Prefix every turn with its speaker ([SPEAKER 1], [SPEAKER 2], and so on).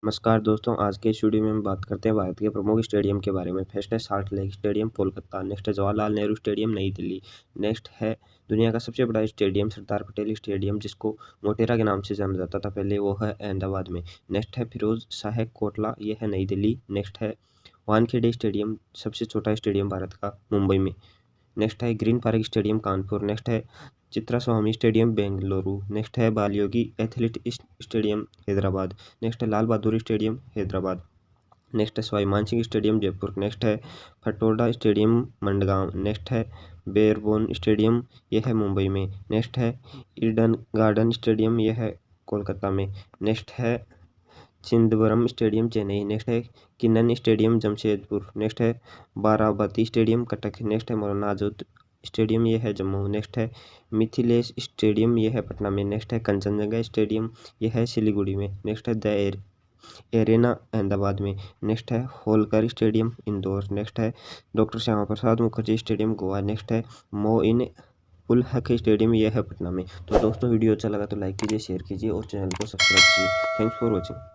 [SPEAKER 1] नमस्कार दोस्तों, आज के इस वीडियो में हम बात करते हैं भारत के प्रमुख स्टेडियम के बारे में। फर्स्ट है salt lake stadium Kolkata, next है जवाहरलाल नेहरू स्टेडियम नई दिल्ली, नेक्स्ट है दुनिया का सबसे बड़ा स्टेडियम सरदार पटेल स्टेडियम जिसको मोटेरा के नाम से जाना जाता था पहले, वो है अहमदाबाद में। नेक्स्ट है फिरोज शाह कोटला, ये है नई दिल्ली। नेक्स्ट है वानखेड़े स्टेडियम, सबसे छोटा स्टेडियम भारत का, मुंबई में। नेक्स्ट है Green Park Stadium Kanpur. Next है चित्रा स्वामी स्टेडियम बेंगलुरु। नेक्स्ट है Balayogi Athlete Stadium Hyderabad. Next है लाल बहादुर स्टेडियम हैदराबाद। नेक्स्ट है सवाई मानसिंह स्टेडियम जयपुर। नेक्स्ट है फटोडा स्टेडियम मंडगांव। नेक्स्ट है बेरबोन स्टेडियम, यह है मुंबई में। नेक्स्ट है ईडन गार्डन स्टेडियम, यह है कोलकाता में। नेक्स्ट है चिदम्बरम स्टेडियम चेन्नई। नेक्स्ट है किन्नन स्टेडियम जमशेदपुर। नेक्स्ट है बाराबती स्टेडियम कटक। नेक्स्ट है मौलाना आजाद स्टेडियम, यह है जम्मू। नेक्स्ट है मिथिलेश स्टेडियम, यह है पटना में। नेक्स्ट है कंचनजंगा स्टेडियम, यह है सिलीगुड़ी में। नेक्स्ट है द एरेना अहमदाबाद में। नेक्स्ट है होलकर स्टेडियम इंदौर। नेक्स्ट है doctor Shyama Prasad Mukherjee stadium Goa. Next है मोइन उल हक स्टेडियम, यह है पटना में। तो दोस्तों वीडियो अच्छा लगा तो लाइक कीजिए, शेयर कीजिए और चैनल को सब्सक्राइब कीजिए। Thanks for watching.